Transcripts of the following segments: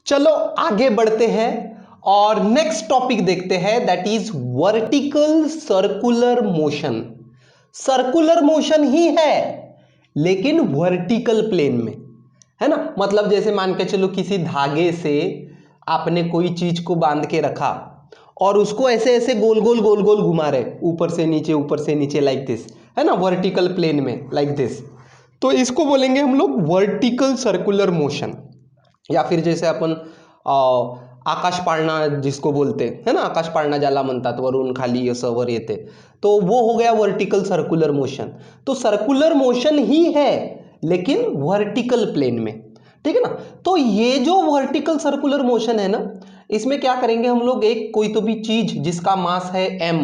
चलो आगे बढ़ते हैं और नेक्स्ट टॉपिक देखते हैं, that is vertical circular motion. Circular motion ही है लेकिन वर्टिकल प्लेन में, है ना। मतलब जैसे मान के चलो किसी धागे से आपने कोई चीज को बांध के रखा और उसको ऐसे ऐसे गोल गोल गोल गोल घुमा रहे, ऊपर से नीचे लाइक दिस, है ना, वर्टिकल प्लेन में लाइक दिस। तो इसको बोलेंगे हम लोग वर्टिकल सर्कुलर मोशन। या फिर जैसे अपन आकाश पाळणा जिसको बोलते है ना, आकाश पाळणा ज्याला म्हणतात, वरून खाली असं वर येते, तो वो हो गया वर्टिकल सर्कुलर मोशन। तो सर्कुलर मोशन ही है लेकिन वर्टिकल प्लेन में, ठीक है ना। तो ये जो वर्टिकल सर्कुलर मोशन है ना, इसमें क्या करेंगे हम लोग, एक कोई तो भी चीज जिसका मास है m,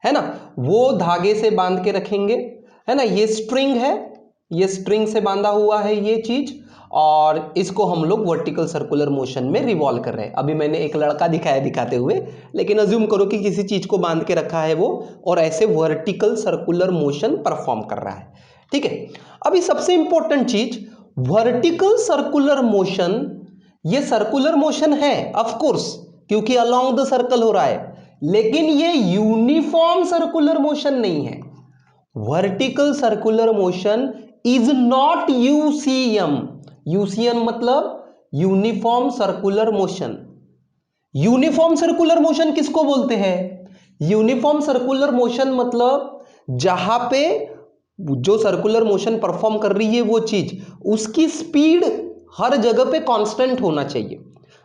है ना, वो धागे से बांध के रखेंगे, है ना। ये स्ट्रिंग है, ये स्ट्रिंग से बांधा हुआ है ये चीज, और इसको हम लोग वर्टिकल सर्कुलर मोशन में रिवॉल्व कर रहे हैं। अभी मैंने एक लड़का दिखाया दिखाते हुए, लेकिन अज्यूम करो कि किसी चीज को बांध के रखा है वो, और ऐसे वर्टिकल सर्कुलर मोशन परफॉर्म कर रहा है, ठीक है। अभी सबसे इंपॉर्टेंट चीज, वर्टिकल सर्कुलर मोशन, ये सर्कुलर मोशन है ऑफ कोर्स, क्योंकि अलोंग द सर्कल हो रहा है, लेकिन ये यूनिफॉर्म सर्कुलर मोशन नहीं है। Vertical circular motion is not UCM. UCM मतलब uniform circular motion. Uniform circular motion किसको बोलते हैं? यूनिफॉर्म सर्कुलर मोशन मतलब जहां पे जो सर्कुलर मोशन परफॉर्म कर रही है वो चीज, उसकी स्पीड हर जगह पे कांस्टेंट होना चाहिए,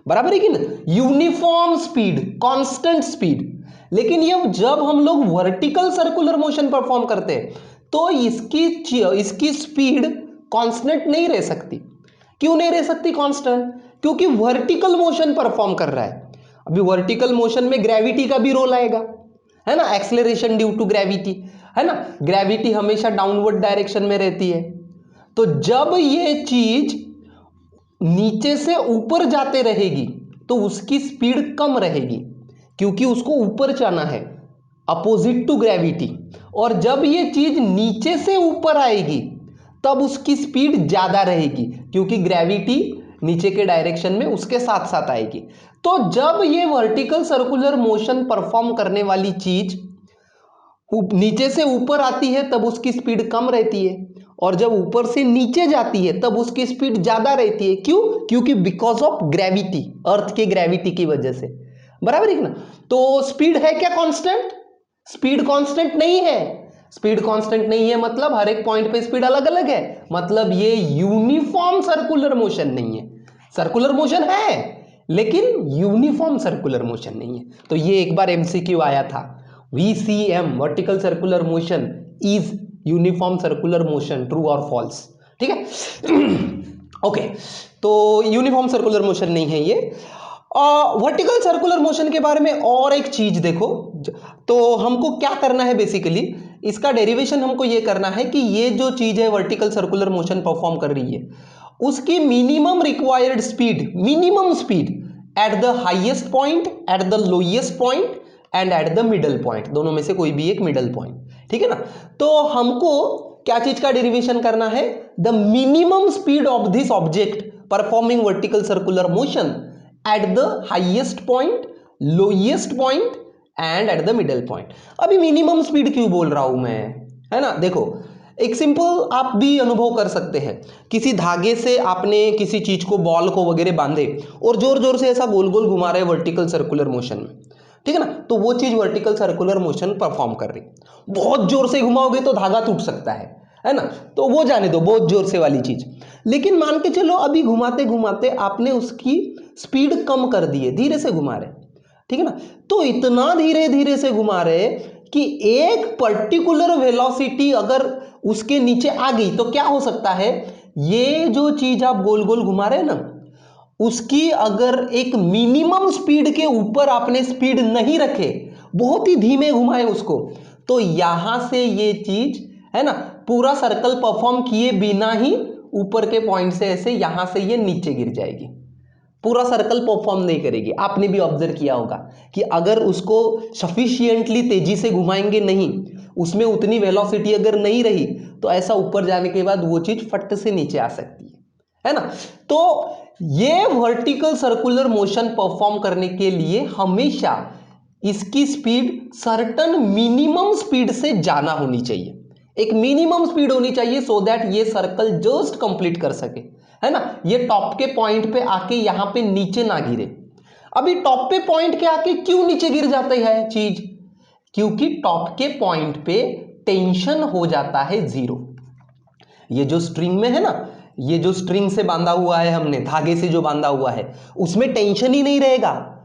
बराबर है कि ना, यूनिफॉर्म स्पीड, कांस्टेंट स्पीड। लेकिन ये जब हम लोग वर्टिकल सर्कुलर मोशन परफॉर्म करते हैं तो इसकी स्पीड कांस्टेंट नहीं रह सकती। क्यों नहीं रह सकती कांस्टेंट? क्योंकि वर्टिकल मोशन परफॉर्म कर रहा है। अभी वर्टिकल मोशन में ग्रेविटी का भी रोल आएगा, है ना, एक्सेलरेशन ड्यू टू ग्रेविटी, है ना, ग्रेविटी हमेशा डाउनवर्ड डायरेक्शन में रहती है। तो जब ये चीज नीचे से ऊपर जाते रहेगी तो उसकी स्पीड कम रहेगी, क्योंकि उसको ऊपर जाना है अपोजिट टू ग्रेविटी। और जब ये चीज नीचे से ऊपर आएगी तब उसकी स्पीड ज्यादा रहेगी, क्योंकि ग्रेविटी नीचे के डायरेक्शन में उसके साथ साथ आएगी। तो जब ये वर्टिकल सर्कुलर मोशन परफॉर्म करने वाली चीज नीचे से ऊपर आती है तब उसकी स्पीड कम रहती है, और जब ऊपर से नीचे जाती है तब उसकी स्पीड ज्यादा रहती है। क्यों? क्योंकि बिकॉज ऑफ ग्रेविटी, अर्थ के ग्रेविटी की वजह से, बराबर है ना। तो स्पीड है क्या कांस्टेंट? स्पीड कांस्टेंट नहीं है। स्पीड कांस्टेंट नहीं है मतलब हर एक पॉइंट पे स्पीड अलग अलग है, मतलब ये यूनिफॉर्म सर्कुलर मोशन नहीं है। सर्कुलर मोशन है लेकिन यूनिफॉर्म सर्कुलर मोशन नहीं है। तो ये एक बार एमसीक्यू आया था, VCM vertical circular motion is uniform circular motion, true और फॉल्स, ठीक है। ओके, तो यूनिफॉर्म सर्कुलर मोशन नहीं है ये। वर्टिकल सर्कुलर मोशन के बारे में और एक चीज देखो, तो हमको क्या करना है बेसिकली, इसका डेरिवेशन हमको ये करना है कि ये जो चीज है वर्टिकल सर्कुलर मोशन परफॉर्म कर रही है, उसकी minimum required speed, minimum speed at the highest point, eight the lowest point and at the middle point, दोनों में से कोई भी एक मिडल पॉइंट, ठीक है ना। तो हमको क्या चीज का डेरिवेशन करना है? The minimum speed of this object performing vertical circular motion eight the highest point, lowest point and at the middle point. अभी मिनिमम स्पीड क्यों बोल रहा हूं मैं, है ना, देखो एक सिंपल आप भी अनुभव कर सकते हैं। किसी धागे से आपने किसी चीज को, बॉल को वगैरह बांधे और जोर जोर से ऐसा गोल गोल घुमा रहे वर्टिकल सर्कुलर मोशन में, ठीक है ना, तो वो चीज वर्टिकल सर्कुलर मोशन परफॉर्म कर रही। बहुत जोर से घुमाओगे तो धागा टूट सकता है ना, तो वो जाने दो, बहुत जोर से वाली चीज। लेकिन मान के चलो अभी घुमाते घुमाते आपने उसकी स्पीड कम कर दी है, धीरे से घुमा रहे, ठीक है ना, तो इतना धीरे धीरे से घुमा रहे कि एक पर्टिकुलर वेलोसिटी अगर उसके नीचे आ गई तो क्या हो सकता है, ये जो चीज आप गोल गोल घुमा रहे हैं ना, उसकी अगर एक मिनिमम स्पीड के ऊपर आपने स्पीड नहीं रखे, बहुत ही धीमे घुमाए उसको, तो यहां से ये चीज, है ना, पूरा सर्कल परफॉर्म किए बिना ही ऊपर के पॉइंट से ऐसे यहां से ये नीचे गिर जाएगी, पूरा सर्कल परफॉर्म नहीं करेगी। आपने भी ऑब्जर्व किया होगा कि अगर उसको सफिशिएंटली तेजी से घुमाएंगे नहीं, उसमें उतनी वेलोसिटी अगर नहीं रही, तो ऐसा ऊपर जाने के बाद वो चीज फट से नीचे आ सकती है ना। तो ये वर्टिकल सर्कुलर मोशन परफॉर्म करने के लिए हमेशा इसकी स्पीड सर्टन मिनिमम स्पीड से जाना होनी चाहिए, एक मिनिमम स्पीड होनी चाहिए सो दैट ये सर्कल जस्ट कंप्लीट कर सके, है ना। ये टॉप के पॉइंट पे आके यहां पे नीचे ना गिरे। अभी टॉप पे पॉइंट के आके क्यों नीचे गिर जाता है चीज, क्योंकि टॉप के पॉइंट पे टेंशन हो जाता है जीरो। ये जो स्ट्रिंग में है ना, ये जो स्ट्रिंग से बांधा हुआ है हमने, धागे से जो बांधा हुआ है, उसमें टेंशन ही नहीं रहेगा,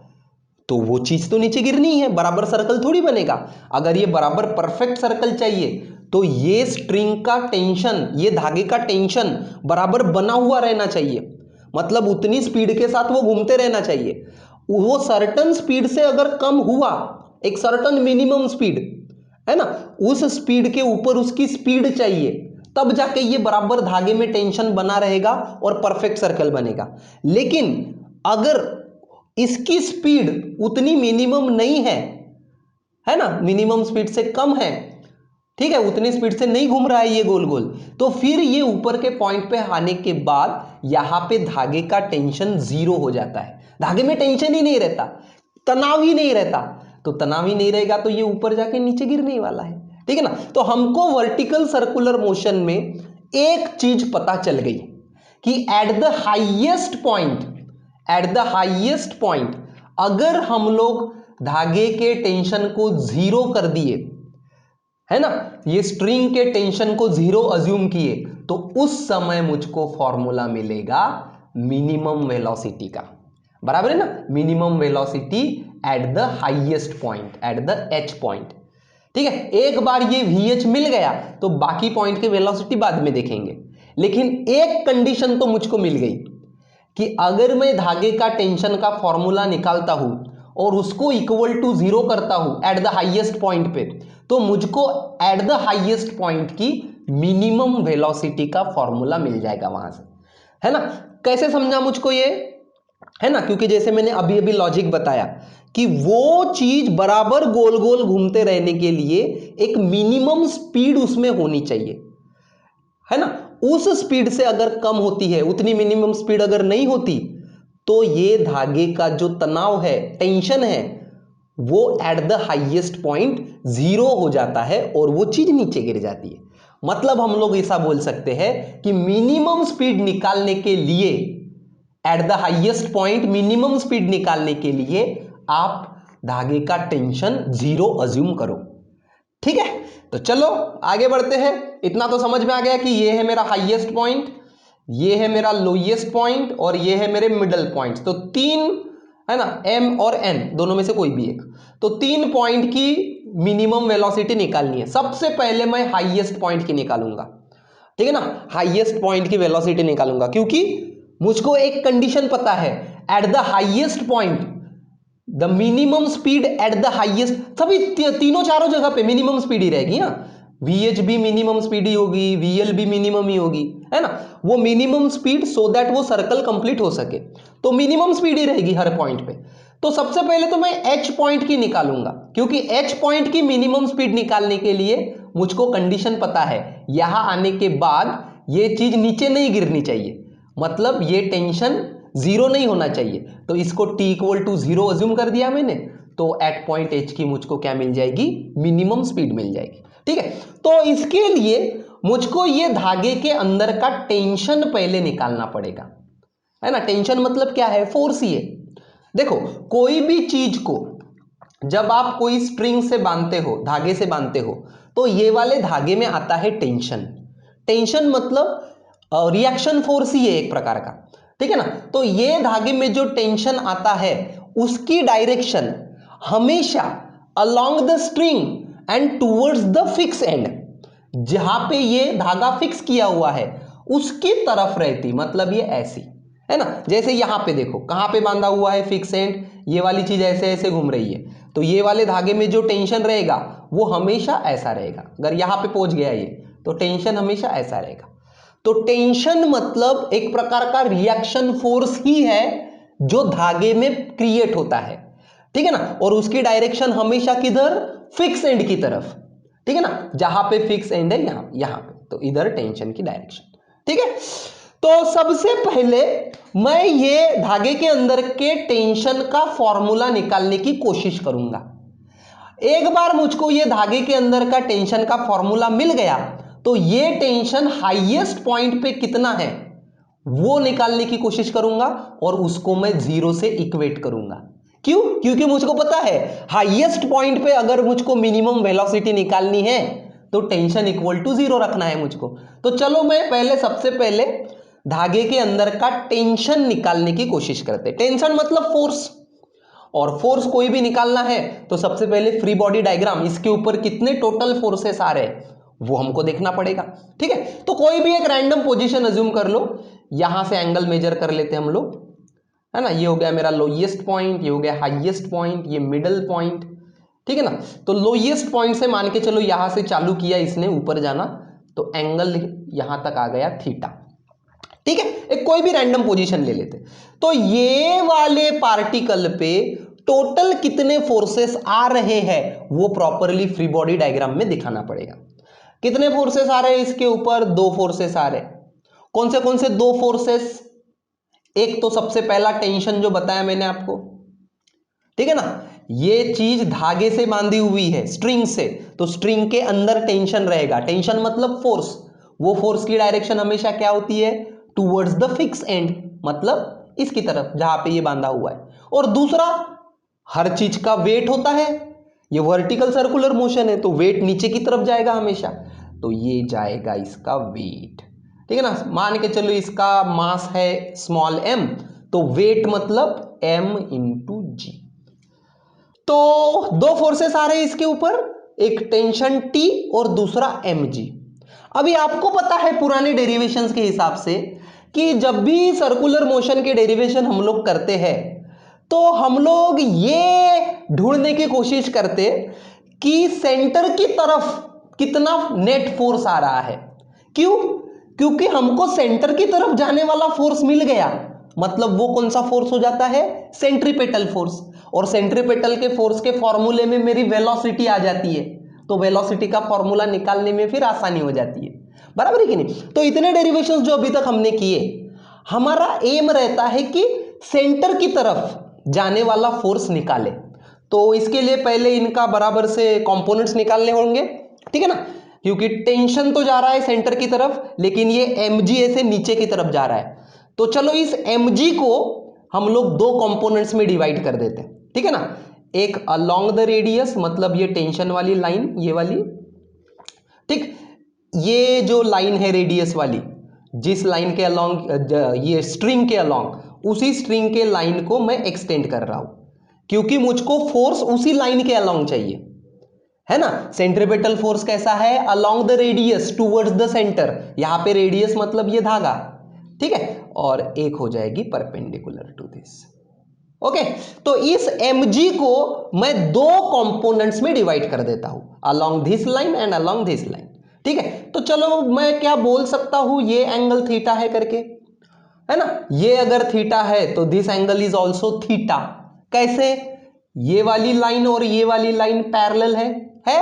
तो वो चीज तो नीचे गिरनी है, बराबर सर्कल थोड़ी बनेगा। अगर ये बराबर परफेक्ट सर्कल चाहिए तो ये स्ट्रिंग का टेंशन, ये धागे का टेंशन बराबर बना हुआ रहना चाहिए, मतलब उतनी स्पीड के साथ वो घूमते रहना चाहिए। वो सर्टन स्पीड से अगर कम हुआ, एक सर्टन मिनिमम स्पीड है ना, उस स्पीड के ऊपर उसकी स्पीड चाहिए, तब जाके ये बराबर धागे में टेंशन बना रहेगा और परफेक्ट सर्कल बनेगा। लेकिन अगर इसकी स्पीड उतनी मिनिमम नहीं है ना, मिनिमम स्पीड से कम है, ठीक है, उतनी स्पीड से नहीं घूम रहा है ये गोल गोल, तो फिर ये ऊपर के पॉइंट पे आने के बाद यहां पे धागे का टेंशन जीरो हो जाता है, धागे में टेंशन ही नहीं रहता, तनाव ही नहीं रहता, तो तनाव ही नहीं रहेगा तो ये ऊपर जाके नीचे गिरने ही वाला है, ठीक है ना। तो हमको वर्टिकल सर्कुलर मोशन में एक चीज पता चल गई कि एट द हाईएस्ट पॉइंट अगर हम लोग धागे के टेंशन को जीरो कर दिए, है ना, ये स्ट्रिंग के टेंशन को जीरो अज्यूम किए, तो उस समय मुझको फॉर्मूला मिलेगा मिनिमम वेलोसिटी का, बराबर है ना, minimum velocity at the highest point, at the H point, ठीक है। एक बार ये VH मिल गया तो बाकी पॉइंट की वेलोसिटी बाद में देखेंगे, लेकिन एक कंडीशन तो मुझको मिल गई कि अगर मैं धागे का टेंशन का फॉर्मूला निकालता हूं और उसको इक्वल टू जीरो करता हूं एट द हाईएस्ट पॉइंट पे, तो मुझको एट द हाईएस्ट पॉइंट की मिनिमम वेलोसिटी का फॉर्मूला मिल जाएगा वहां से, है ना। कैसे समझा मुझको ये, है ना, क्योंकि जैसे मैंने अभी अभी लॉजिक बताया कि वो चीज बराबर गोल गोल घूमते रहने के लिए एक मिनिमम स्पीड उसमें होनी चाहिए, है ना। उस स्पीड से अगर कम होती है, उतनी मिनिमम स्पीड अगर नहीं होती, तो ये धागे का जो तनाव है, टेंशन है, वो eight the highest point zero हो जाता है और वो चीज नीचे गिर जाती है। मतलब हम लोग ऐसा बोल सकते हैं कि मिनिमम स्पीड निकालने के लिए, eight the highest point minimum speed निकालने के लिए आप धागे का टेंशन जीरो अज्यूम करो, ठीक है। तो चलो आगे बढ़ते हैं। इतना तो समझ में आ गया कि ये है मेरा हाईएस्ट पॉइंट, ये है मेरा लोएस्ट पॉइंट और ये है मेरे मिडल पॉइंट, तो तीन, है ना, M और N दोनों में से कोई भी एक, तो तीन पॉइंट की मिनिमम वेलोसिटी निकालनी है। सबसे पहले मैं हाईएस्ट पॉइंट की निकालूंगा, ठीक है ना, हाईएस्ट पॉइंट की वेलोसिटी निकालूंगा, क्योंकि मुझको एक कंडीशन पता है, eight the highest point the minimum speed at the highest, सभी तीनों चारों जगह पे मिनिमम स्पीड ही रहेगी ना, VH भी मिनिमम स्पीड ही होगी, VL भी मिनिमम ही होगी, है ना, वो मिनिमम स्पीड सो दैट वो सर्कल कंप्लीट हो सके, तो मिनिमम स्पीड ही रहेगी हर पॉइंट पे। तो सबसे पहले तो मैं H पॉइंट की निकालूंगा, क्योंकि H पॉइंट की मिनिमम स्पीड निकालने के लिए मुझको कंडीशन पता है, यहां आने के बाद ये चीज नीचे नहीं गिरनी चाहिए, मतलब ये टेंशन जीरो नहीं होना चाहिए, तो इसको T equal to zero assume कर दिया मैंने, तो एट पॉइंट H की मुझको क्या मिल जाएगी, मिनिमम स्पीड मिल जाएगी, ठीक है। तो इसके लिए मुझको ये धागे के अंदर का टेंशन पहले निकालना पड़ेगा, है ना। टेंशन मतलब क्या है, फोर्स ही है। देखो कोई भी चीज को जब आप कोई स्ट्रिंग से बांधते हो, धागे से बांधते हो, तो ये वाले धागे में आता है टेंशन, टेंशन मतलब रिएक्शन फोर्स ही है एक प्रकार का, ठीक है ना। तो ये धागे में जो टेंशन आता है उसकी डायरेक्शन हमेशा along the string and towards the fix and, जहां पे ये धागा फिक्स किया हुआ है उसकी तरफ रहती, मतलब ये ऐसी, है ना। जैसे यहां पे देखो कहां पे बांधा हुआ है फिक्स एंड, ये वाली चीज ऐसे ऐसे घूम रही है, तो ये वाले धागे में जो टेंशन रहेगा वो हमेशा ऐसा रहेगा, अगर यहां पे पहुंच गया ये तो टेंशन हमेशा ऐसा रहेगा। तो टेंशन मतलब एक प्रकार का रिएक्शन फोर्स ही है जो धागे में क्रिएट होता है, ठीक है ना, और उसकी डायरेक्शन हमेशा किधर, फिक्स एंड की तरफ, ठीक है ना, जहां पे फिक्स एंड है यहां पे, तो इधर टेंशन की डायरेक्शन, ठीक है। तो सबसे पहले मैं ये धागे के अंदर के टेंशन का फॉर्मूला निकालने की कोशिश करूंगा। एक बार मुझको ये धागे के अंदर का टेंशन का फॉर्मूला मिल गया तो ये टेंशन हाईएस्ट पॉइंट पे कितना है वो निकालने की कोशिश करूंगा और उसको मैं जीरो से इक्वेट करूंगा। क्यों? क्योंकि मुझको पता है हाईएस्ट पॉइंट पे अगर मुझको मिनिमम वेलोसिटी निकालनी है तो टेंशन इक्वल टू जीरो रखना है मुझको। तो चलो मैं सबसे पहले धागे के अंदर का टेंशन निकालने की कोशिश करते हैं। टेंशन मतलब फोर्स, और फोर्स कोई भी निकालना है तो सबसे पहले फ्री बॉडी डायग्राम, इसके ऊपर कितने टोटल फोर्सेस आ रहे हैं वो हमको देखना पड़ेगा। ठीक है, तो कोई भी एक रैंडम पोजीशन अज्यूम कर लो, यहां से एंगल मेजर कर लेते हैं हम लोग, है ना। ये हो गया मेरा लोएस्ट पॉइंट, ये हो गया हाईएस्ट पॉइंट, ये मिडल पॉइंट, ठीक है ना। तो लोएस्ट पॉइंट से मान के चलो यहां से चालू किया इसने ऊपर जाना तो एंगल यहां तक आ गया थीटा। ठीक है, एक कोई भी रैंडम पोजीशन ले लेते। तो ये वाले पार्टिकल पे टोटल कितने फोर्सेस आ रहे हैं वो प्रॉपरली फ्री बॉडी डायग्राम में दिखाना पड़ेगा। कितने फोर्सेस आ रहे हैं इसके ऊपर? दो फोर्सेस आ रहे हैं। कौन से दो फोर्सेस? एक तो सबसे पहला टेंशन जो बताया मैंने आपको, ठीक है ना, ये चीज धागे से बांधी हुई है स्ट्रिंग से, तो स्ट्रिंग के अंदर टेंशन रहेगा। टेंशन मतलब फोर्स, वो फोर्स की डायरेक्शन हमेशा क्या होती है? टूवर्ड्स द फिक्स एंड, मतलब इसकी तरफ जहां पे ये बांधा हुआ है। और दूसरा, हर चीज का वेट होता है, ये वर्टिकल सर्कुलर मोशन है तो वेट नीचे की तरफ जाएगा हमेशा, तो ये जाएगा इसका वेट। ठीक है ना, मान के चलो इसका मास है स्मॉल m, तो वेट मतलब m इंटू जी। तो दो फोर्सेस आ रहे हैं इसके ऊपर, एक टेंशन T और दूसरा mg। अभी आपको पता है पुराने डेरिवेशंस के हिसाब से कि जब भी सर्कुलर मोशन के डेरिवेशन हम लोग करते हैं तो हम लोग ये ढूंढने की कोशिश करते कि सेंटर की तरफ कितना नेट फोर्स आ रहा है। क्यों? क्योंकि हमको सेंटर की तरफ जाने वाला फोर्स मिल गया, मतलब वो कौन सा फोर्स हो जाता है? Centripetal force. और सेंट्रीपेटल के फोर्स के फॉर्मूले में मेरी वेलोसिटी आ जाती है, तो वेलोसिटी का फॉर्मूला निकालने में फिर आसानी हो जाती है। बराबर है कि नहीं? तो इतने डेरिवेशंस जो अभी तक हमने किए, हमारा एम रहता है कि सेंटर की तरफ जाने वाला फोर्स निकाले। तो इसके लिए पहले इनका बराबर से कंपोनेंट्स निकालने होंगे, ठीक है ना, क्योंकि टेंशन तो जा रहा है सेंटर की तरफ लेकिन ये mg ऐसे नीचे की तरफ जा रहा है। तो चलो इस mg को हम लोग दो कंपोनेंट्स में डिवाइड कर देते हैं, ठीक है ना। एक अलोंग द रेडियस, मतलब ये टेंशन वाली लाइन, ये वाली, ठीक, ये जो लाइन है रेडियस वाली, जिस लाइन के अलोंग ये स्ट्रिंग के अलोंग, उसी स्ट्रिंग के लाइन को मैं एक्सटेंड कर रहा हूं क्योंकि मुझको फोर्स उसी लाइन के अलोंग चाहिए, है ना। सेंट्रीपेटल फोर्स कैसा है? Along the radius towards the centre, यहां पे रेडियस मतलब ये धागा, ठीक है, और एक हो जाएगी परपेंडिकुलर टू दिस। ओके, तो इस mg को मैं दो कंपोनेंट्स में डिवाइड कर देता हूं, along this line and along this line. ठीक है, तो चलो मैं क्या बोल सकता हूं, ये एंगल थीटा है करके, है ना। ये अगर थीटा है तो this angle is also theta. कैसे? ये वाली लाइन और ये वाली लाइन पैरेलल है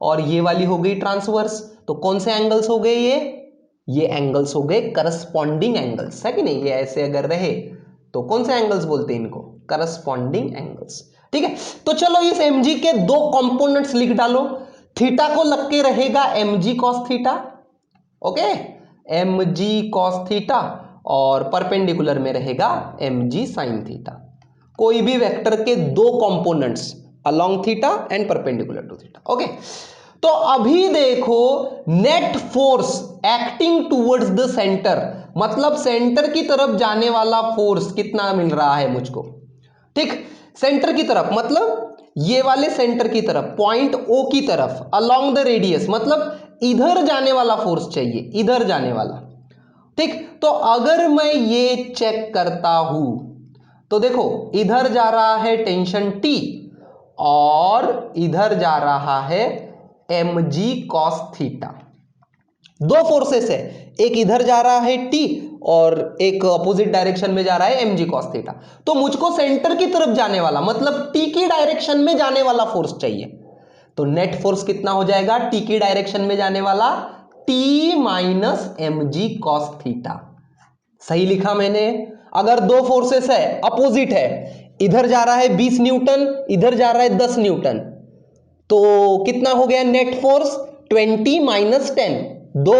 और ये वाली हो गई ट्रांसवर्स, तो कौन से एंगल्स हो गए? ये एंगल्स हो गए करस्पॉन्डिंग एंगल्स, है कि नहीं। ये ऐसे अगर रहे तो कौन से एंगल्स बोलते हैं इनको? Corresponding angles. ठीक है, तो चलो इस mg के दो कंपोनेंट्स लिख डालो। थीटा को लग के रहेगा mg cos theta, okay, mg cos theta, और परपेंडिकुलर में रहेगा mg sin थीटा। कोई भी वेक्टर के दो components along theta and perpendicular to theta. Okay, तो अभी देखो net force acting towards the centre, मतलब सेंटर की तरफ जाने वाला फोर्स कितना मिल रहा है मुझको? ठीक, सेंटर की तरफ मतलब ये वाले सेंटर की तरफ, पॉइंट O की तरफ, अलोंग द रेडियस मतलब इधर जाने वाला फोर्स चाहिए, इधर जाने वाला। ठीक, तो अगर मैं ये चेक करता हूं तो देखो इधर जा रहा है टेंशन T और इधर जा रहा है mg cos थीटा। दो फोर्सेस है, एक इधर जा रहा है T और एक अपोजिट डायरेक्शन में जा रहा है mg cos थीटा। तो मुझको सेंटर की तरफ जाने वाला मतलब T की डायरेक्शन में जाने वाला फोर्स चाहिए, तो नेट फोर्स कितना हो जाएगा T की डायरेक्शन में जाने वाला? T minus mg cos theta. सही लिखा मैंने। अगर दो फोर्सेस है, अपोजिट है, इधर जा रहा है 20 न्यूटन, इधर जा रहा है 10 न्यूटन, तो कितना हो गया नेट फोर्स? 20 माइनस 10। दो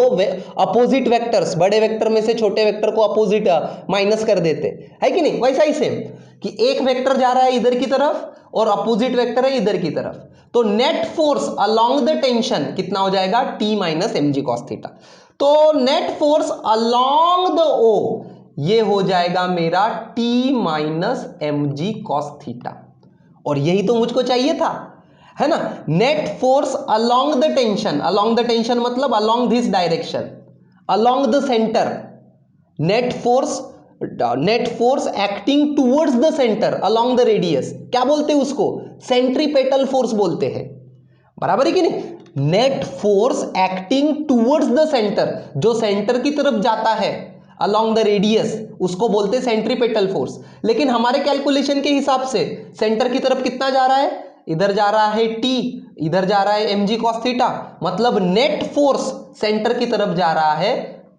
अपोजिट वेक्टर्स, बड़े वेक्टर में से छोटे वेक्टर को अपोजिट माइनस कर देते है कि नहीं? वैसा ही सेम कि एक वेक्टर जा रहा है इधर की तरफ और अपोजिट वेक्टर है इधर की तरफ, तो net force along the tension कितना हो जाएगा? T minus M G cos theta. तो net force along the oh ये हो जाएगा मेरा T minus M G cos theta, और यही तो मुझको चाहिए था, है ना? Net force along the tension मतलब along this direction, along the centre, net force acting towards the centre along the radius, क्या बोलते हैं उसको? सेंट्रीपेटल फोर्स बोलते हैं, बराबर है कि नहीं? Net force acting towards the centre, जो सेंटर की तरफ जाता है अलोंग द रेडियस, उसको बोलते हैं सेंट्रीपेटल फोर्स। लेकिन हमारे कैलकुलेशन के हिसाब से सेंटर की तरफ कितना जा रहा है? इधर जा रहा है T, इधर जा रहा है एम जी कॉस थीटा, मतलब नेट फोर्स सेंटर की तरफ जा रहा है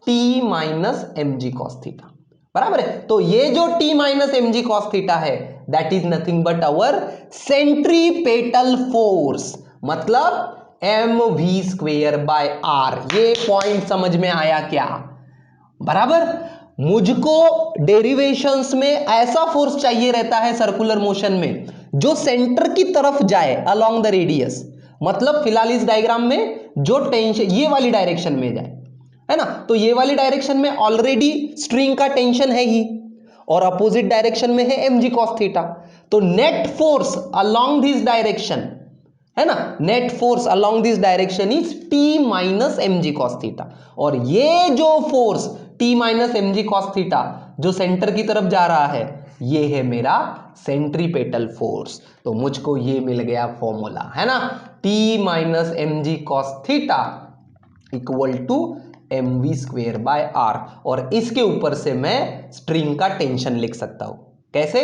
T minus M G cos theta, बराबर है? तो ये जो T minus M G cos theta है that is nothing but our centripetal force, मतलब M we square by R. ये पॉइंट समझ में आया क्या? बराबर। मुझको डेरिवेशंस में ऐसा फोर्स चाहिए रहता है सर्कुलर मोशन में जो सेंटर की तरफ जाए अलोंग द रेडियस, मतलब फिलहाल इस डायग्राम में जो टेंशन ये वाली डायरेक्शन में जाए, है ना? तो ये वाली डायरेक्शन में ऑलरेडी स्ट्रिंग का टेंशन है ही, और अपोजिट डायरेक्शन में है एम जी कॉस थीटा, तो net force along this direction, है ना, net force along this direction is T minus M G cos theta, और ये जो force T minus M G cos theta जो सेंटर की तरफ जा रहा है ये है मेरा सेंट्रीपेटल फोर्स। तो मुझको ये मिल गया फॉर्मूला, है ना? T minus M G cos theta equal to m we square by r, और इसके ऊपर से मैं स्ट्रिंग का टेंशन लिख सकता हूं। कैसे?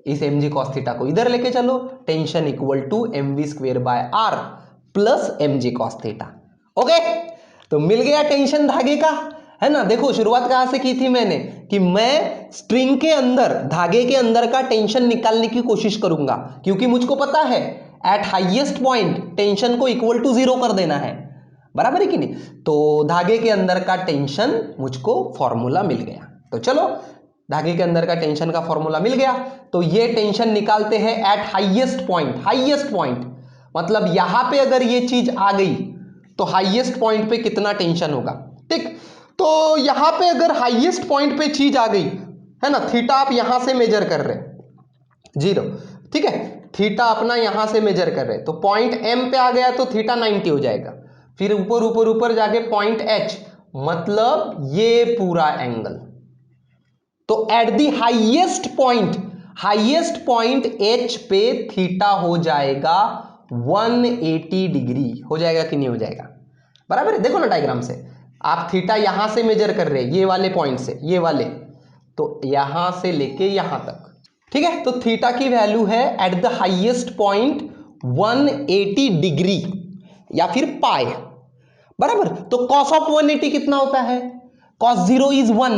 इस एम जी कॉस थीटा को इधर लेके चलो, tension equal to m we square by r plus m ji cos theta. Okay, तो मिल गया टेंशन धागे का, है ना? देखो शुरुआत कहां से की थी मैंने कि मैं स्ट्रिंग के अंदर, धागे के अंदर का टेंशन निकालने की कोशिश करूंगा, क्योंकि मुझको पता है एट हाईएस्ट पॉइंट टेंशन को इक्वल टू 0 कर देना है, बराबर है कि नहीं? तो धागे के अंदर का टेंशन मुझको फॉर्मूला मिल गया। तो चलो धागे के अंदर का टेंशन का फॉर्मूला मिल गया, तो ये टेंशन निकालते हैं एट हाईएस्ट पॉइंट मतलब यहां पे अगर ये चीज आ गई तो हाईएस्ट पॉइंट पे कितना टेंशन होगा, ठीक? तो यहां पे अगर हाईएस्ट पॉइंट पे चीज आ गई, है ना, थीटा आप यहां से मेजर कर रहे 0, ठीक है, थीटा अपना यहां से मेजर कर रहे, तो पॉइंट एम पे आ गया तो थीटा 90 हो जाएगा, फिर ऊपर जाके पॉइंट एच, मतलब ये पूरा एंगल, तो at the highest point H पे थीटा हो जाएगा 180 डिग्री, हो जाएगा कि नहीं हो जाएगा? बराबर है, देखो ना डायग्राम से, आप थीटा यहां से मेजर कर रहे हैं, ये वाले पॉइंट से, ये वाले, तो यहां से लेके यहां तक, ठीक है? तो थीटा की वैल्यू है eight the highest point 180 degree या फिर पाई, बराबर। तो कॉस ऑफ 180 कितना होता है? Cos 0 is 1,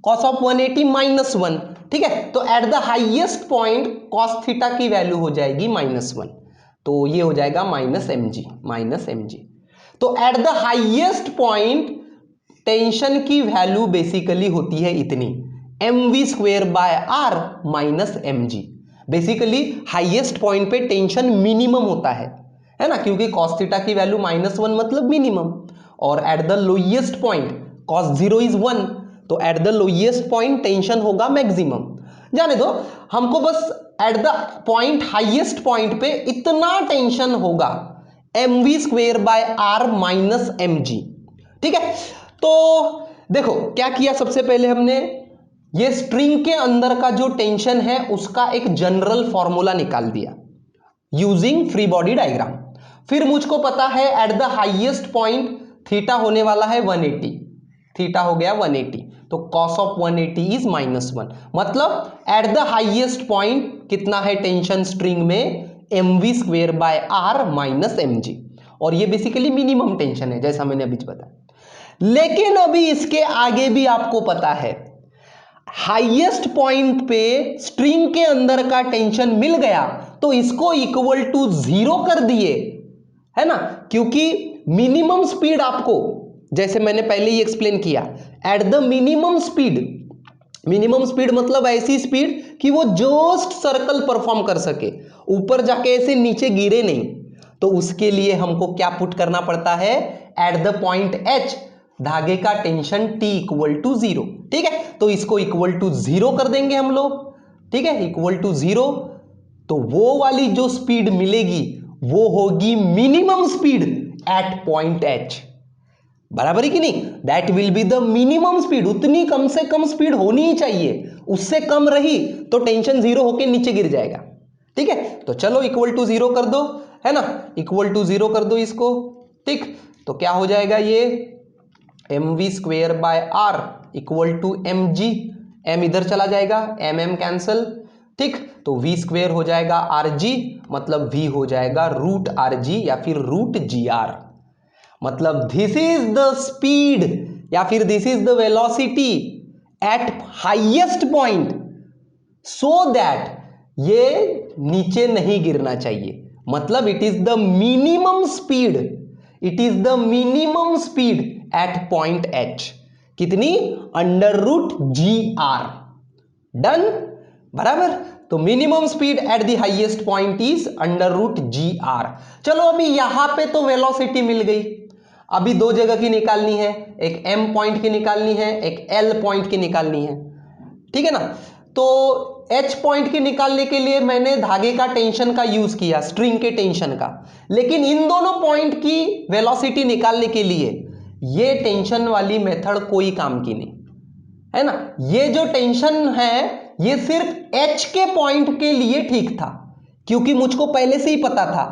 cos of 180 minus 1, ठीक है? तो at the highest point cos theta की वैल्यू हो जाएगी -1, तो ये हो जाएगा माइनस एम जी। तो at the highest point tension की वैल्यू बेसिकली होती है इतनी, M we square by are minus M G. Basically highest point पे टेंशन मिनिमम होता है ना, क्योंकि कॉस थीटा की वैल्यू -1 मतलब मिनिमम, और at the lowest point cos 0 is 1, तो at the lowest point tension होगा मैक्सिमम। जाने दो, हमको बस at the point highest point पे इतना टेंशन होगा, m we square by are minus M g, ठीक है? तो देखो क्या किया, सबसे पहले हमने ये स्ट्रिंग के अंदर का जो टेंशन है उसका एक जनरल फॉर्मूला निकाल दिया यूजिंग फ्री बॉडी डायग्राम। फिर मुझको पता है eight the highest point theta होने वाला है 180, थीटा हो गया 180, तो कॉस ऑफ 180 इज -1, मतलब एट द हाईएस्ट पॉइंट कितना है टेंशन स्ट्रिंग में, m we square by are minus M g, और ये बेसिकली मिनिमम टेंशन है जैसा मैंने अभी बताया। लेकिन अभी इसके आगे भी आपको पता है हाईएस्ट पॉइंट पे स्ट्रिंग के अंदर का टेंशन मिल गया तो इसको इक्वल टू 0 कर दिए, है ना, क्योंकि मिनिमम स्पीड आपको, जैसे मैंने पहले ही एक्सप्लेन किया, at the minimum speed, minimum speed मतलब ऐसी स्पीड कि वो जस्ट सर्कल परफॉर्म कर सके, ऊपर जाके ऐसे नीचे गिरे नहीं, तो उसके लिए हमको क्या पुट करना पड़ता है, एट द पॉइंट H धागे का टेंशन T इक्वल टू 0। ठीक है, तो इसको इक्वल टू 0 कर देंगे हम लोग। ठीक है, इक्वल टू 0, तो वो वाली जो स्पीड मिलेगी वो होगी minimum speed at point H। बराबर है कि नहीं, that will be the minimum speed, उतनी कम से कम स्पीड होनी ही चाहिए, उससे कम रही तो टेंशन 0 होके नीचे गिर जाएगा। ठीक है, तो चलो इक्वल टू 0 कर दो, है ना, इक्वल टू 0 कर दो इसको। ठीक, तो क्या हो जाएगा, ये mv² by r equal to mg, m इधर चला जाएगा, mm कैंसल। ठीक, तो v² हो जाएगा rg, मतलब v हो जाएगा रूट rg या फिर रूट gr। मतलब दिस इज द स्पीड या फिर this is the velocity eight highest point, so that ये नीचे नहीं गिरना चाहिए, मतलब it is the minimum speed, it is the minimum speed at point H। कितनी, √gr। डन, बराबर। तो minimum speed at the highest point is √gr। चलो अभी यहां पे तो वेलोसिटी मिल गई, अभी दो जगह की निकालनी है, एक m पॉइंट की निकालनी है, एक l पॉइंट की निकालनी है। ठीक है ना, तो H पॉइंट की निकालने के लिए मैंने धागे का टेंशन का यूज किया, स्ट्रिंग के टेंशन का, लेकिन इन दोनों पॉइंट की वेलोसिटी निकालने के लिए ये टेंशन वाली मेथड कोई काम की नहीं, है ना। ये जो टेंशन है ये सिर्फ H के पॉइंट के लिए ठीक था, क्योंकि मुझको पहले से ही पता था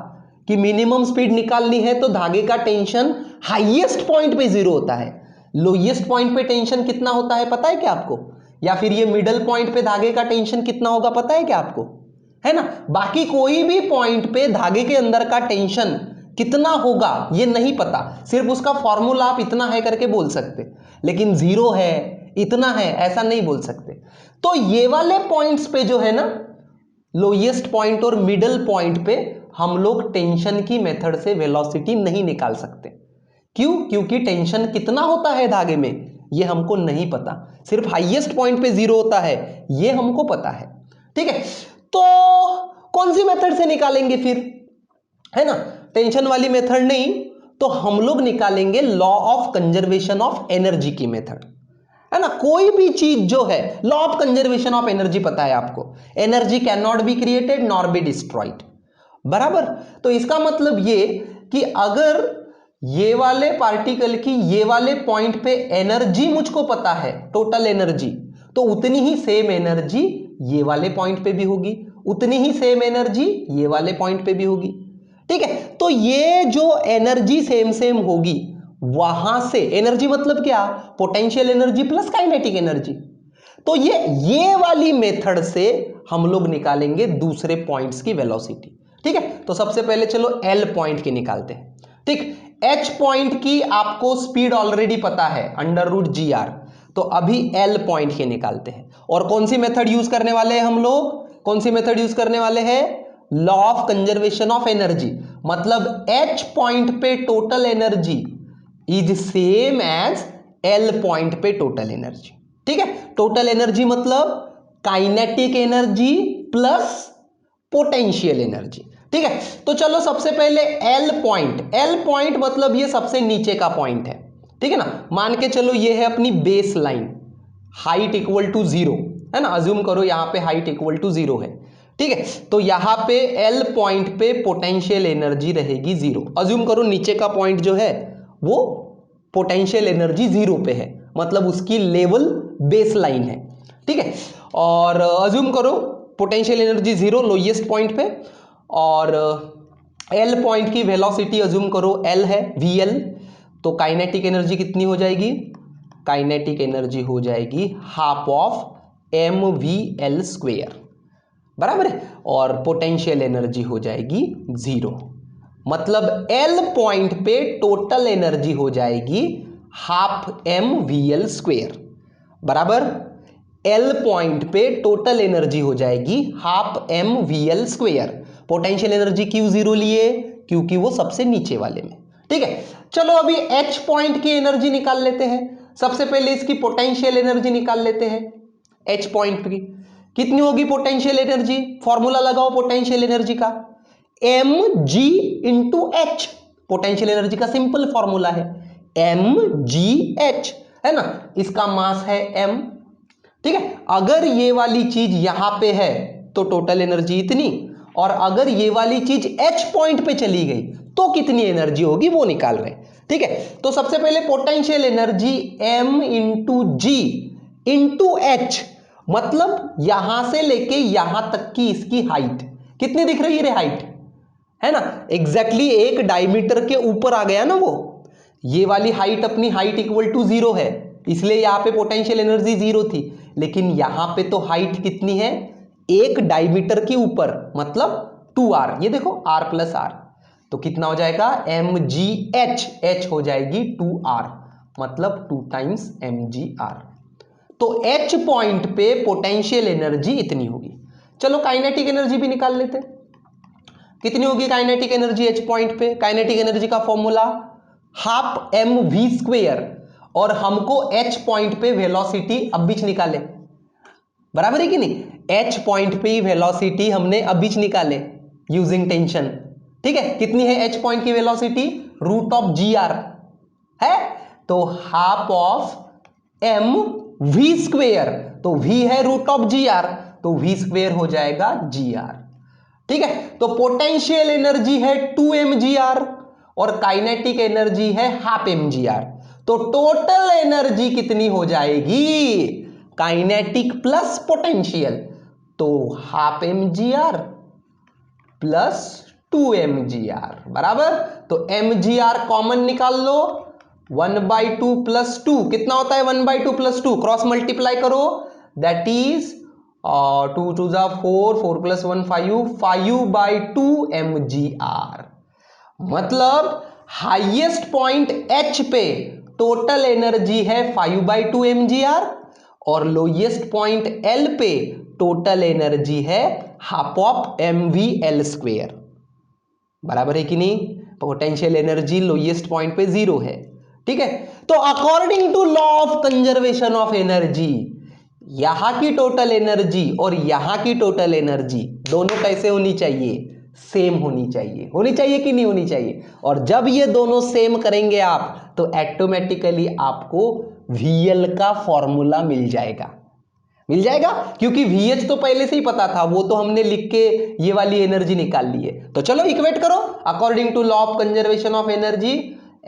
कि मिनिमम स्पीड निकालनी है तो धागे का टेंशन हाईएस्ट पॉइंट पे 0 होता है, लोएस्ट पॉइंट पे टेंशन कितना होता है पता है क्या आपको, या फिर ये मिडल पॉइंट पे धागे का टेंशन कितना होगा पता है क्या आपको, है ना। बाकी कोई भी पॉइंट पे धागे के अंदर का टेंशन कितना होगा ये नहीं पता, सिर्फ उसका फॉर्मूला आप इतना है करके बोल सकते, लेकिन 0 है, इतना है, ऐसा नहीं बोल सकते। तो ये वाले पॉइंट्स पे जो है ना, लोएस्ट पॉइंट और मिडल पॉइंट पे हम लोग टेंशन की मेथड से वेलोसिटी नहीं निकाल सकते। क्यों, क्योंकि टेंशन कितना होता है धागे में ये हमको नहीं पता, सिर्फ हाईएस्ट पॉइंट पे 0 होता है ये हमको पता है। ठीक है, तो कौन सी मेथड से निकालेंगे फिर, है ना, टेंशन वाली मेथड नहीं, तो हम लोग निकालेंगे law of conservation of energy की मेथड, है ना। कोई भी चीज जो है, law of conservation of energy पता है आपको, energy can not be created nor be destroyed, बराबर। तो इसका मतलब ये कि अगर ये वाले पार्टिकल की ये वाले पॉइंट पे एनर्जी मुझको पता है, टोटल एनर्जी, तो उतनी ही सेम एनर्जी ये वाले पॉइंट पे भी होगी, उतनी ही सेम एनर्जी ये वाले पॉइंट पे भी होगी। ठीक है, तो ये जो एनर्जी सेम सेम होगी, वहां से एनर्जी मतलब क्या, potential energy plus kinetic energy, तो ये वाली मेथड से हम लोग निकालेंगे दूसरे पॉइंट्स की वेलोसिटी। ठीक है, तो सबसे पहले चलो L पॉइंट की निकालते हैं। ठीक, H पॉइंट की आपको स्पीड ऑलरेडी पता है √gr, तो अभी L पॉइंट की निकालते हैं। और कौन सी मेथड यूज करने वाले हैं हम लोग, कौन सी मेथड यूज करने वाले हैं, law of conservation of energy, मतलब H पॉइंट पे total energy is same as L point पे टोटल एनर्जी। ठीक है, टोटल एनर्जी मतलब kinetic energy plus potential energy. ठीक है, तो चलो सबसे पहले L पॉइंट मतलब ये सबसे नीचे का पॉइंट है। ठीक है ना, मान के चलो ये है अपनी base line, height equal to 0, है ना, अज्यूम करो यहां पे हाइट इक्वल टू 0 है। ठीक है, तो यहां पे L पॉइंट पे पोटेंशियल एनर्जी रहेगी 0, अज्यूम करो नीचे का पॉइंट जो है वो पोटेंशियल एनर्जी 0 पे है, मतलब उसकी लेवल बेस लाइन है। ठीक है, और अज्यूम करो पोटेंशियल एनर्जी 0 लोएस्ट पॉइंट पे, और L पॉइंट की वेलोसिटी अज्यूम करो L है, VL, तो काइनेटिक एनर्जी कितनी हो जाएगी, काइनेटिक एनर्जी हो जाएगी हाफ ऑफ mvL², बराबर है, और पोटेंशियल एनर्जी हो जाएगी 0, मतलब L पॉइंट पे टोटल एनर्जी हो जाएगी हाफ mvL², बराबर। एल पॉइंट पे टोटल एनर्जी हो जाएगी half m v L square. Potential energy क्यों जीरो लिए? क्योंकि वो सबसे नीचे वाले में। ठीक है, चलो अभी एच पॉइंट की एनर्जी निकाल लेते हैं। सबसे पहले इसकी पोटेंशियल एनर्जी निकाल लेते हैं। एच पॉइंट की कितनी होगी पोटेंशियल एनर्जी? फॉर्मूला लगाओ पोटेंशियल एनर्जी का, m g into H. Potential energy का सिंपल फॉर्मूला है एम जी एच, है ना। इसका मास है एम। ठीक है, अगर ये वाली चीज यहां पे है तो टोटल एनर्जी इतनी, और अगर ये वाली चीज एच पॉइंट पे चली गई तो कितनी एनर्जी होगी वो निकाल रहे हैं। ठीक है, तो सबसे पहले पोटेंशियल एनर्जी एम इंटू जी इंटू एच, मतलब यहां से लेके यहां तक की इसकी हाइट कितनी दिख रही है रे? हाइट है ना, एग्जैक्टली एक डायमीटर के ऊपर आ गया ना वो। ये वाली हाइट अपनी हाइट इक्वल टू जीरो है, इसलिए यहां पे पोटेंशियल एनर्जी जीरो थी। लेकिन यहां पे तो हाइट कितनी है? एक डायमीटर के ऊपर, मतलब 2r। ये देखो r प्लस आर, तो कितना हो जाएगा? एम जी एच, एच हो जाएगी 2r, मतलब 2 टाइम्स एम जी आर। तो एच पॉइंट पे पोटेंशियल एनर्जी इतनी होगी। चलो काइनेटिक एनर्जी भी निकाल लेते। कितनी होगी काइनेटिक एनर्जी एच पॉइंट पे? काइनेटिक एनर्जी का formula half m we square, और हमको एच पॉइंट पे वेलोसिटी अब बीच निकाले, बराबर है कि नहीं? एच पॉइंट पे वेलोसिटी हमने अब बीच निकाले यूजिंग टेंशन। ठीक है, कितनी है एच पॉइंट की velocity? Root of g r है, तो half of m we square, तो वी है रूट ऑफ जी आर, तो वी स्क्वेयर हो जाएगा जी आर। ठीक है, तो पोटेंशियल एनर्जी है 2 mgr और काइनेटिक एनर्जी है हाफ mgr, तो टोटल एनर्जी कितनी हो जाएगी? काइनेटिक प्लस पोटेंशियल, तो हाफ mgr प्लस 2 mgr बराबर। तो mgr कॉमन निकाल लो, 1/2 प्लस 2 कितना होता है? 1/2 प्लस 2 क्रॉस मल्टीप्लाई करो, दैट इज 2 2 जा 4, 4 प्लस 1 5, 5/2 mgr। मतलब हाईएस्ट पॉइंट एच पे टोटल एनर्जी है 5/2 mgr, और लोएस्ट पॉइंट एल पे टोटल एनर्जी है half of m v L square, बराबर है कि नहीं? पोटेंशियल एनर्जी लोएस्ट पॉइंट पे जीरो है। ठीक है, तो according to law of conservation of energy, यहां की टोटल एनर्जी और यहां की टोटल एनर्जी दोनों कैसे होनी चाहिए? सेम होनी चाहिए। होनी चाहिए कि नहीं होनी चाहिए? और जब ये दोनों सेम करेंगे आप, तो ऑटोमेटिकली आपको वीएल का फॉर्मूला मिल जाएगा। मिल जाएगा, क्योंकि VH तो पहले से ही पता था, वो तो हमने लिख के ये वाली एनर्जी निकाल ली है। तो चलो इक्वेट करो, according to law of conservation of energy,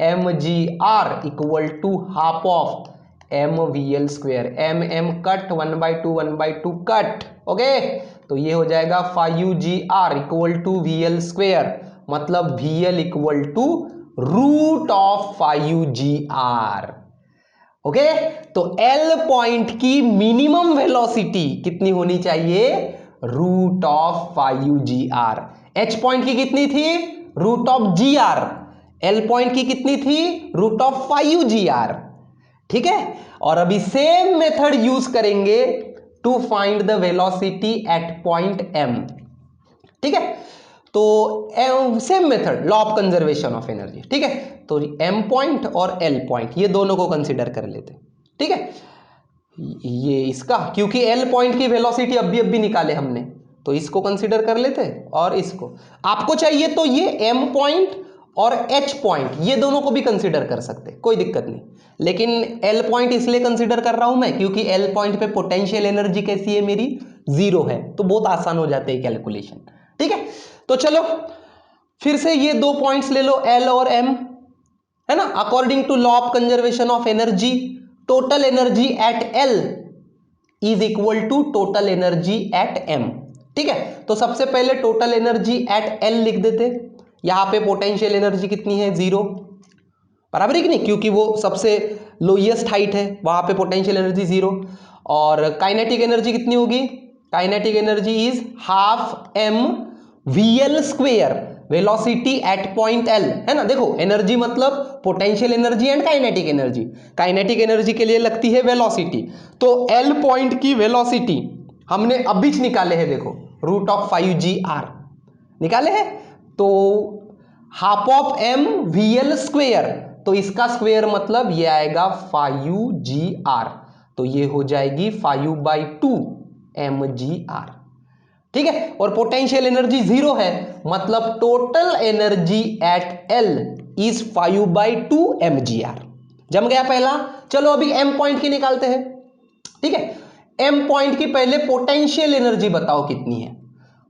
mgr equal to half of m v L square, m cut 1/2 cut, okay. तो ये हो जाएगा 5gr equal to v L square, मतलब VL equal to root of 5gr। Okay, तो L point की minimum velocity कितनी होनी चाहिए? Root of 5gr। H point की कितनी थी? Root of gr। L point की कितनी थी? Root of 5gr। ठीक है, और अभी सेम मेथड यूज करेंगे to find the velocity at point m। ठीक है, तो same method, law of conservation of energy. ठीक है, तो m पॉइंट और l पॉइंट ये दोनों को कंसीडर कर लेते। ठीक है, ये इसका, क्योंकि l पॉइंट की वेलोसिटी अभी निकाले हमने, तो इसको कंसीडर कर लेते, और इसको आपको चाहिए तो ये m पॉइंट और h पॉइंट ये दोनों को भी कंसीडर कर सकते, कोई दिक्कत नहीं। लेकिन l पॉइंट इसलिए कंसीडर कर रहा हूं मैं, क्योंकि l पॉइंट पे पोटेंशियल एनर्जी कैसी है मेरी? जीरो है, तो बहुत आसान हो जाते हैं कैलकुलेशन। ठीक है, तो चलो फिर से ये दो पॉइंट्स ले लो, L और M, है ना। According to law of conservation of energy, total energy at L is equal to total energy at M। ठीक है, तो सबसे पहले टोटल एनर्जी एट L लिख देते। यहां पे पोटेंशियल एनर्जी कितनी है? जीरो, बराबर है कि नहीं? क्योंकि वो सबसे लोएस्ट हाइट है, वहां पे पोटेंशियल एनर्जी जीरो। और काइनेटिक एनर्जी कितनी होगी? Kinetic energy is half m v L square, velocity at point L, है ना। देखो एनर्जी मतलब potential energy and kinetic energy. Kinetic energy के लिए लगती है वेलोसिटी, तो एल पॉइंट की वेलोसिटी हमने अभी निकाले हैं, देखो रूट ऑफ 5g r निकाले हैं। तो half of m vl square, तो इसका स्क्वेयर मतलब ये आएगा 5g r, तो ये हो जाएगी 5/2 mg/r, ठीक है। और पोटेंशियल एनर्जी 0 है, मतलब total energy eight L is 5/2 mg/r। जम गया पहला। चलो अभी m पॉइंट की निकालते हैं, ठीक है। m पॉइंट की पहले पोटेंशियल एनर्जी बताओ कितनी है।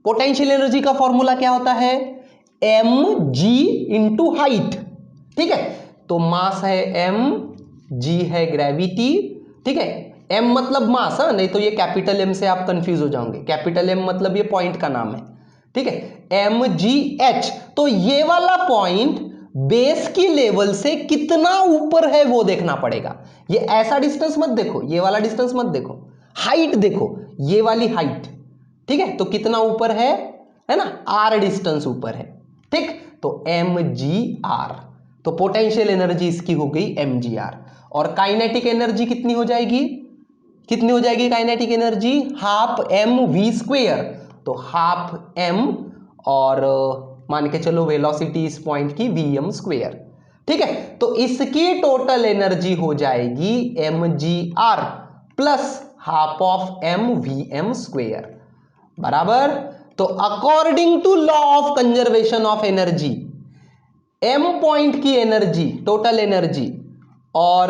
पोटेंशियल एनर्जी का फॉर्मूला क्या होता है, mg इंटू हाइट, ठीक है। तो मास है m, g है ग्रेविटी, ठीक है। m मतलब मास, नहीं तो ये कैपिटल M से आप कंफ्यूज हो जाओगे। कैपिटल M मतलब ये पॉइंट का नाम है, ठीक है। mgh, तो ये वाला पॉइंट बेस की लेवल से कितना ऊपर है वो देखना पड़ेगा। ये ऐसा डिस्टेंस मत देखो, ये वाला डिस्टेंस मत देखो, हाइट देखो, ये वाली हाइट, ठीक है। तो कितना ऊपर है ना, r डिस्टेंस ऊपर है, ठीक। तो mgr, तो पोटेंशियल एनर्जी इसकी हो गई mgr। और काइनेटिक एनर्जी कितनी हो जाएगी, कितनी हो जाएगी kinetic energy, half m v square, तो हाफ m और मान के चलो वेलोसिटी इस पॉइंट की vm स्क्वेयर, ठीक है। तो इसकी टोटल एनर्जी हो जाएगी mgr plus half of m vm square बराबर। तो according to law of conservation of energy, m point की एनर्जी, टोटल एनर्जी, और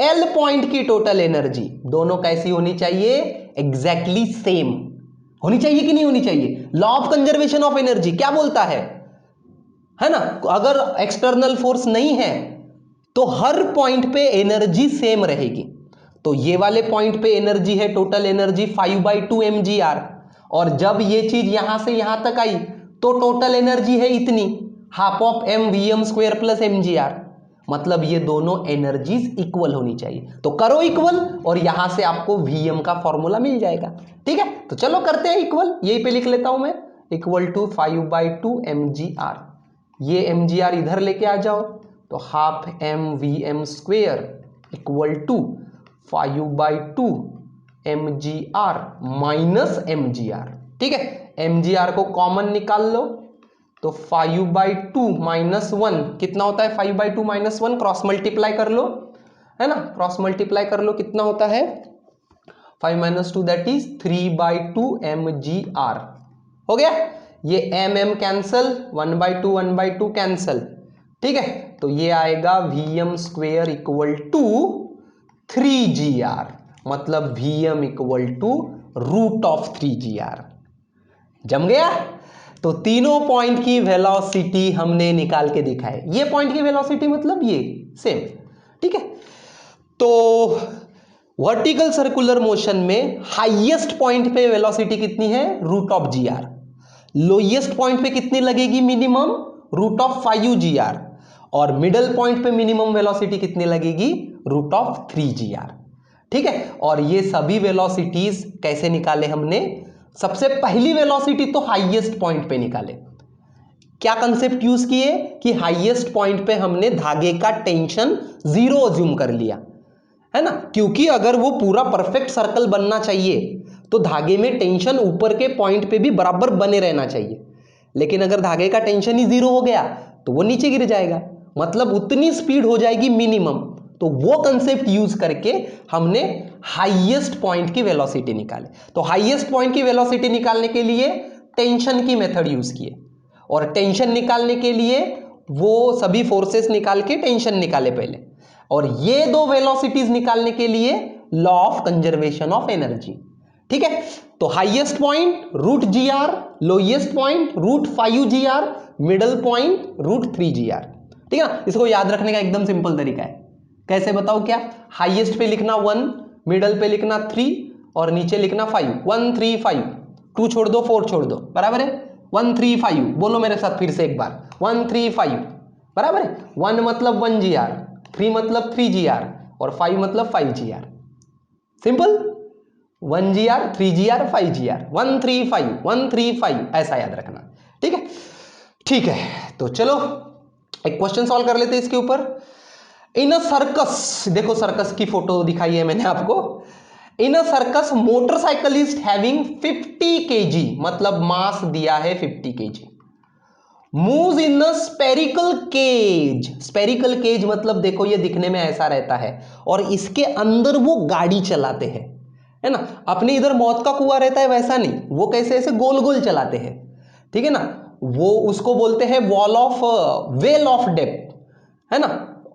l पॉइंट की टोटल एनर्जी दोनों कैसी होनी चाहिए, एग्जैक्टली सेम होनी चाहिए कि नहीं होनी चाहिए। Law of conservation of energy क्या बोलता है ना, अगर एक्सटर्नल फोर्स नहीं है तो हर पॉइंट पे एनर्जी सेम रहेगी। तो ये वाले पॉइंट पे एनर्जी है, टोटल एनर्जी 5/2 mgr, और जब ये चीज यहां से यहां तक आई तो टोटल एनर्जी है इतनी, half of m vm square plus mgr, मतलब ये दोनों एनर्जीज इक्वल होनी चाहिए। तो करो इक्वल और यहां से आपको vm का फॉर्मूला मिल जाएगा, ठीक है। तो चलो करते हैं इक्वल, यही पे लिख लेता हूं मैं, इक्वल टू 5/2 mgr। ये mgr इधर लेके आ जाओ, तो half m vm square equal to 5/2 mgr minus mgr, ठीक है। mgr को कॉमन निकाल लो, तो 5/2 माइनस 1 कितना होता है, 5/2 माइनस 1, क्रॉस मल्टीप्लाई कर लो, है ना, क्रॉस मल्टीप्लाई कर लो, कितना होता है 5 माइनस 2 दैट इज 3/2 mgr, हो गया। ये m कैंसल, 1/2 1/2 कैंसल, ठीक है। तो ये आएगा vm square equal to 3gr, मतलब vm equal to root of 3gr। जम गया। तो तीनों पॉइंट की वेलोसिटी हमने निकाल के दिखाए, ये पॉइंट की वेलोसिटी मतलब ये सेम, ठीक है। तो वर्टिकल सर्कुलर मोशन में हाईएस्ट पॉइंट पे वेलोसिटी कितनी है, root of gr। Lowest point पे कितनी लगेगी मिनिमम, रूट ऑफ 5gr। और मिडल पॉइंट पे मिनिमम वेलोसिटी कितनी लगेगी, रूट ऑफ 3gr, ठीक है। और ये सभी वेलोसिटीज कैसे निकाले हमने, सबसे पहली वेलोसिटी तो हाईएस्ट पॉइंट पे निकाले। क्या कंसेप्ट यूज किए कि हाईएस्ट पॉइंट पे हमने धागे का टेंशन 0 अज्यूम कर लिया, है ना, क्योंकि अगर वो पूरा परफेक्ट सर्कल बनना चाहिए तो धागे में टेंशन ऊपर के पॉइंट पे भी बराबर बने रहना चाहिए। लेकिन अगर धागे का टेंशन ही 0 हो गया तो वो नीचे गिर जाएगा, मतलब उतनी स्पीड हो जाएगी मिनिमम। तो वो कंसेप्ट यूज करके हमने हाईएस्ट पॉइंट की वेलोसिटी निकाले। तो हाईएस्ट पॉइंट की वेलोसिटी निकालने के लिए टेंशन की मेथड यूज किए, और टेंशन निकालने के लिए वो सभी फोर्सेस निकाल के टेंशन निकाले पहले, और ये दो वेलोसिटीज निकालने के लिए law of conservation of energy, ठीक है। तो highest point root gr, lowest point root 5gr, middle point root 3gr, ठीक है ना। इसको याद रखने का एकदम सिंपल तरीका है, कैसे बताओ क्या, हाईएस्ट पे लिखना 1, मिडल पे लिखना 3 और नीचे लिखना 5, 1 3 5, 2 छोड़ दो 4 छोड़ दो, बराबर है 1 3 5। बोलो मेरे साथ फिर से एक बार, 1 3 5, बराबर है। 1 मतलब 1gr, 3 मतलब 3gr और 5 मतलब 5gr, simple. 1gr 3gr 5gr, 1 3 5 1 3 5, ऐसा याद रखना, ठीक है। ठीक है, तो चलो एक क्वेश्चन सॉल्व कर लेते हैं इसके ऊपर। इन अ सर्कस, देखो सर्कस की फोटो दिखाई है मैंने आपको। In a circus motorcyclist having 50 kg, मतलब मास दिया है 50 kg, moves in a spherical cage. Spherical cage मतलब देखो ये दिखने में ऐसा रहता है और इसके अंदर वो गाड़ी चलाते हैं, है ना। अपने इधर मौत का कुआं रहता है वैसा नहीं, वो कैसे ऐसे गोल गोल चलाते हैं, ठीक है ना। वो उसको बोलते हैं wall of well of depth, है ना।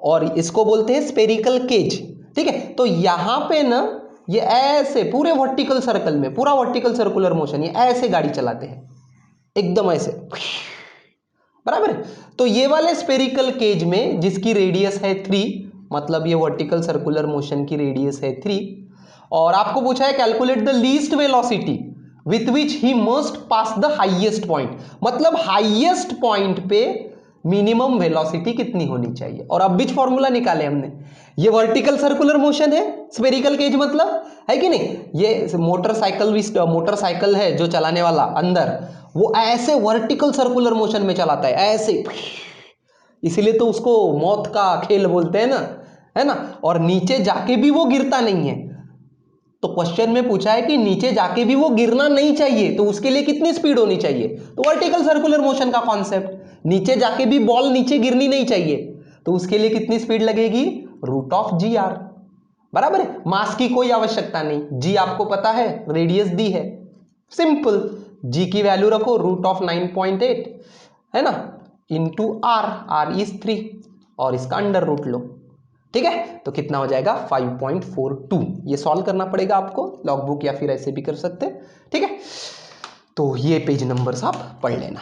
और इसको बोलते हैं स्पेरिकल केज, ठीक है। तो यहां पे ना ये ऐसे पूरे वर्टिकल सर्कल में, पूरा वर्टिकल सर्कुलर मोशन, ये ऐसे गाड़ी चलाते हैं एकदम ऐसे, बराबर है। तो ये वाले स्पेरिकल केज में जिसकी रेडियस है 3, मतलब ये वर्टिकल सर्कुलर मोशन की रेडियस है 3, और आपको पूछा है calculate the least velocity with which he must pass the highest point, मतलब हाईएस्ट पॉइंट पे मिनिमम वेलोसिटी कितनी होनी चाहिए। और अब बीच फॉर्मूला निकाले हमने, ये वर्टिकल सर्कुलर मोशन है स्पेरिकल केज मतलब, है कि नहीं। ये मोटरसाइकिल है जो चलाने वाला अंदर, वो ऐसे वर्टिकल सर्कुलर मोशन में चलाता है ऐसे, इसीलिए तो उसको मौत का खेल बोलते हैं ना, है ना। और नीचे जाके भी वो गिरता नहीं है। तो क्वेश्चन में पूछा है कि नीचे जाके भी वो गिरना नहीं चाहिए, तो उसके लिए कितनी स्पीड होनी चाहिए। तो वर्टिकल सर्कुलर मोशन का कॉन्सेप्ट, नीचे जाके भी बॉल नीचे गिरनी नहीं चाहिए, तो उसके लिए कितनी स्पीड लगेगी, √g(r), बराबर है। मास की कोई आवश्यकता नहीं, जी आपको पता है, रेडियस दी है, सिंपल, जी की वैल्यू रखो √9.8, है ना, इंटू r इज 3, और इसका अंडर रूट लो, ठीक है। तो कितना हो जाएगा 5.42। ये सॉल्व करना पड़ेगा आपको, लॉग बुक या फिर ऐसे भी कर सकते हैं, ठीक है। तो ये पेज नंबर्स आप पढ़ लेना।